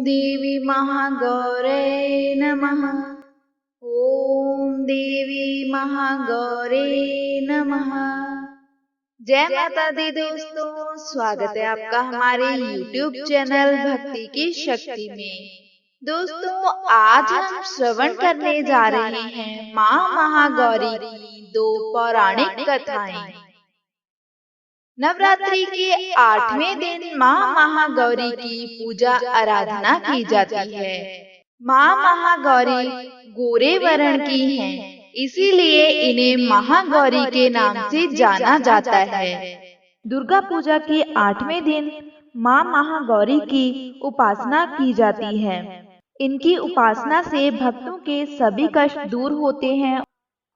देवी महागौरे नमः। ओम देवी महागौरे नमः। जय माता दी दोस्तों, स्वागत है आपका हमारे YouTube चैनल भक्ति की शक्ति में। दोस्तों, आज हम श्रवण करने जा रहे हैं माँ महागौरी की 2 पौराणिक कथाएं। नवरात्रि के 8वें दिन माँ महागौरी की पूजा आराधना की जाती है। माँ महागौरी गोरे वर्ण की हैं, इसीलिए इन्हें महागौरी के नाम से जाना जाता है। दुर्गा पूजा के 8वें दिन माँ महागौरी की उपासना की जाती है। इनकी उपासना से भक्तों के सभी कष्ट दूर होते हैं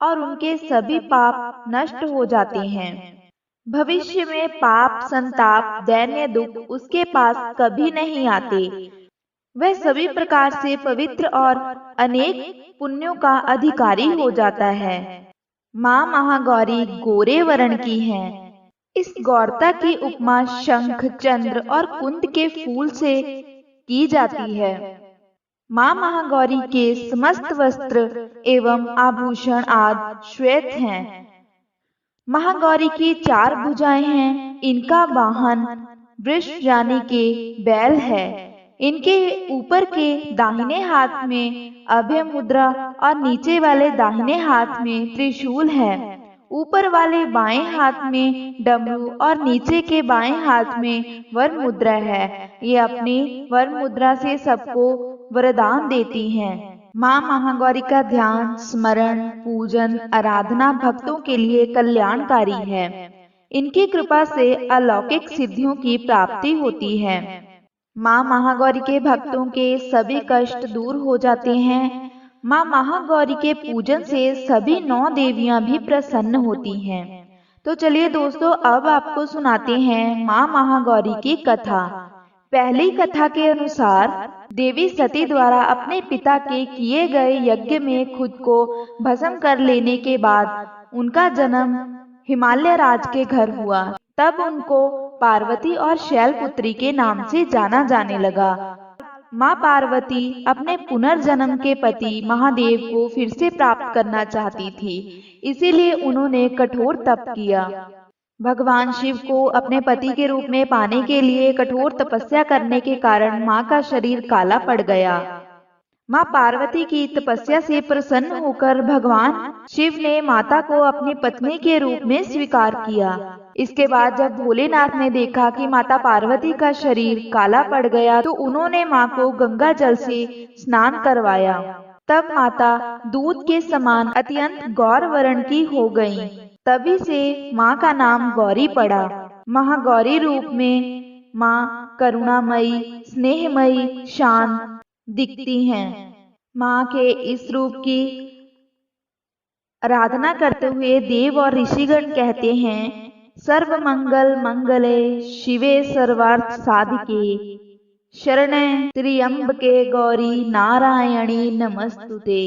और उनके सभी पाप नष्ट हो जाते हैं। भविष्य में पाप, संताप, दैन्य दुख उसके पास कभी नहीं आते। वह सभी प्रकार से पवित्र और अनेक पुण्यों का अधिकारी हो जाता है। माँ महागौरी गोरे वर्ण की हैं। इस गौरता की उपमा शंख, चंद्र और कुंद के फूल से की जाती है। माँ महागौरी के समस्त वस्त्र एवं आभूषण आदि श्वेत हैं। महागौरी की 4 भुजाएं हैं। इनका वाहन वृष यानी के बैल है। इनके ऊपर के दाहिने हाथ में अभय मुद्रा और नीचे वाले दाहिने हाथ में त्रिशूल है। ऊपर वाले बाएं हाथ में डमरू और नीचे के बाएं हाथ में वर मुद्रा है। ये अपनी वर मुद्रा से सबको वरदान देती हैं। माँ महागौरी का ध्यान, स्मरण, पूजन, आराधना भक्तों के लिए कल्याणकारी है। इनकी कृपा से अलौकिक सिद्धियों की प्राप्ति होती है। माँ महागौरी के भक्तों के सभी कष्ट दूर हो जाते हैं। माँ महागौरी के पूजन से सभी 9 देवियां भी प्रसन्न होती हैं। तो चलिए दोस्तों, अब आपको सुनाते हैं माँ महागौरी की कथा। पहली कथा के अनुसार देवी सती द्वारा अपने पिता के किए गए यज्ञ में खुद को भस्म कर लेने के बाद उनका जन्म हिमालय राज के घर हुआ। तब उनको पार्वती और शैलपुत्री के नाम से जाना जाने लगा। माँ पार्वती अपने पुनर्जन्म के पति महादेव को फिर से प्राप्त करना चाहती थी, इसीलिए उन्होंने कठोर तप किया। भगवान शिव को अपने पति के रूप में पाने के लिए कठोर तपस्या करने के कारण माँ का शरीर काला पड़ गया। माँ पार्वती की तपस्या से प्रसन्न होकर भगवान शिव ने माता को अपनी पत्नी के रूप में स्वीकार किया। इसके बाद जब भोलेनाथ ने देखा कि माता पार्वती का शरीर काला पड़ गया, तो उन्होंने माँ को गंगा जल से स्नान करवाया। तब माता दूध के समान अत्यंत गौर वर्ण की हो गईं। तभी से माँ का नाम गौरी पड़ा। महागौरी रूप में माँ करुणामयी, स्नेहमयी, शांत दिखती हैं। माँ के इस रूप की आराधना करते हुए देव और ऋषिगण कहते हैं, सर्वमंगल मंगले शिवे सर्वार्थ साधिके शरणे त्र्यंबके गौरी नारायणी नमस्तुते।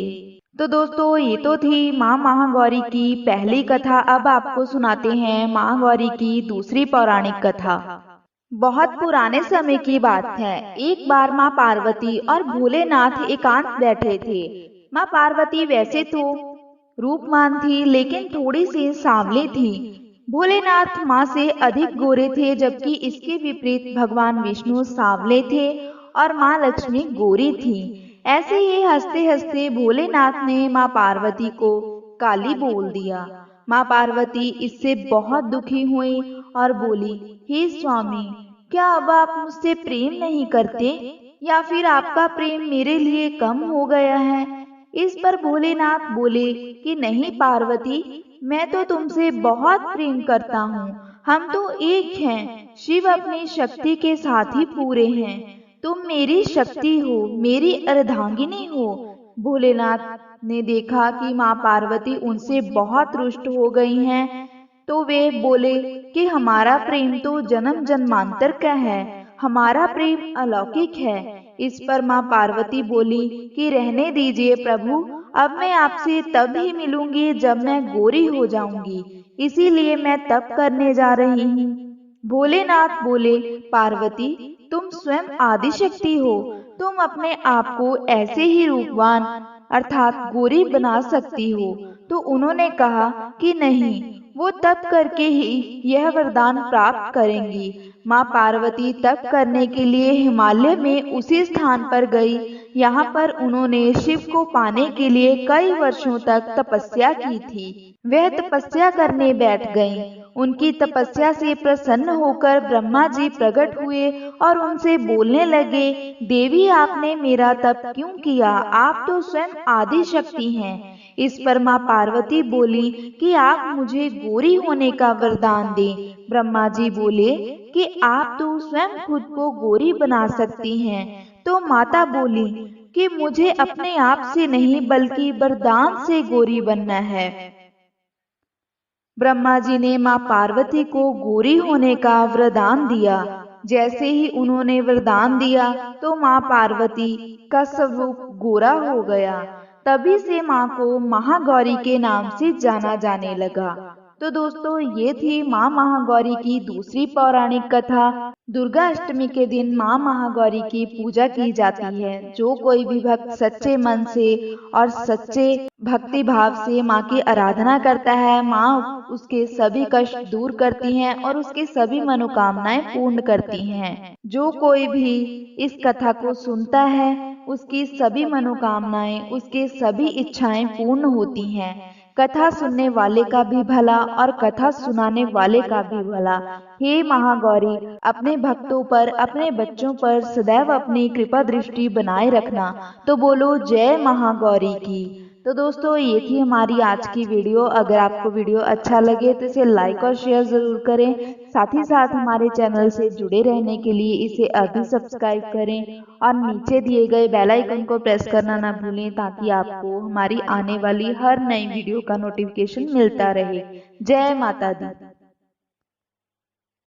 तो दोस्तों, ये तो थी माँ महागौरी की पहली कथा। अब आपको सुनाते हैं माँ गौरी की दूसरी पौराणिक कथा। बहुत पुराने समय की बात है। एक बार माँ पार्वती और भोलेनाथ एकांत बैठे थे। माँ पार्वती वैसे तो रूपवान थी, लेकिन थोड़ी सी सांवली थी। भोलेनाथ माँ से अधिक गोरे थे, जबकि इसके विपरीत भगवान विष्णु सांवले थे और माँ लक्ष्मी गोरी थी। ऐसे ही हंसते हंसते भोलेनाथ ने माँ पार्वती को काली बोल दिया। माँ पार्वती इससे बहुत दुखी हुई और बोली, हे स्वामी, क्या अब आप मुझसे प्रेम नहीं करते, या फिर आपका प्रेम मेरे लिए कम हो गया है? इस पर भोलेनाथ बोले कि नहीं पार्वती, मैं तो तुमसे बहुत प्रेम करता हूँ। हम तो एक हैं। शिव अपनी शक्ति के साथ ही पूरे हैं। तुम मेरी शक्ति हो, मेरी अर्धांगिनी हो। भोलेनाथ ने देखा कि माँ पार्वती उनसे बहुत रुष्ट हो गई हैं, तो वे बोले कि हमारा प्रेम तो जन्म जन्मांतर का है, हमारा प्रेम अलौकिक है। इस पर माँ पार्वती बोली कि रहने दीजिए प्रभु, अब मैं आपसे तब ही मिलूंगी जब मैं गोरी हो जाऊंगी, इसीलिए मैं तप करने जा रही हूँ। भोलेनाथ बोले, पार्वती, तुम स्वयं आदिशक्ति हो, तुम अपने आप को ऐसे ही रूपवान अर्थात गोरी बना सकती हो। तो उन्होंने कहा कि नहीं, वो तप करके ही यह वरदान प्राप्त करेंगी। माँ पार्वती तप करने के लिए हिमालय में उसी स्थान पर गई। यहाँ पर उन्होंने शिव को पाने के लिए कई वर्षों तक तपस्या की थी। वह तपस्या करने बैठ गईं। उनकी तपस्या से प्रसन्न होकर ब्रह्मा जी प्रकट हुए और उनसे बोलने लगे, देवी आपने मेरा तप क्यों किया? आप तो स्वयं आदि शक्ति हैं। इस पर माँ पार्वती बोली कि आप मुझे गोरी होने का वरदान दें। ब्रह्मा जी बोले कि आप तो स्वयं खुद को गोरी बना सकती हैं। तो माता बोली कि मुझे अपने आप से नहीं बल्कि वरदान से गोरी बनना है। ब्रह्मा जी ने माँ पार्वती को गोरी होने का वरदान दिया। जैसे ही उन्होंने वरदान दिया तो माँ पार्वती का स्वरूप गोरा हो गया। तभी से माँ को महागौरी के नाम से जाना जाने लगा। तो दोस्तों, ये थी माँ महागौरी की दूसरी पौराणिक कथा। दुर्गा अष्टमी के दिन माँ महागौरी की पूजा की जाती है। जो कोई भी भक्त सच्चे मन से और सच्चे भक्ति भाव से माँ की आराधना करता है, माँ उसके सभी कष्ट दूर करती हैं और उसके सभी मनोकामनाएं पूर्ण करती हैं। जो कोई भी इस कथा को सुनता है, उसकी सभी मनोकामनाएं, उसके सभी इच्छाएं पूर्ण होती हैं। कथा सुनने वाले का भी भला और कथा सुनाने वाले का भी भला। हे महागौरी, अपने भक्तों पर, अपने बच्चों पर सदैव अपनी कृपा दृष्टि बनाए रखना। तो बोलो जय महागौरी की। तो दोस्तों, ये थी हमारी आज की वीडियो। अगर आपको वीडियो अच्छा लगे तो इसे लाइक और शेयर जरूर करें। साथ ही साथ हमारे चैनल से जुड़े रहने के लिए इसे अभी सब्सक्राइब करें और नीचे दिए गए बेल आइकन को प्रेस करना ना भूलें, ताकि आपको हमारी आने वाली हर नई वीडियो का नोटिफिकेशन मिलता रहे। जय माता दी।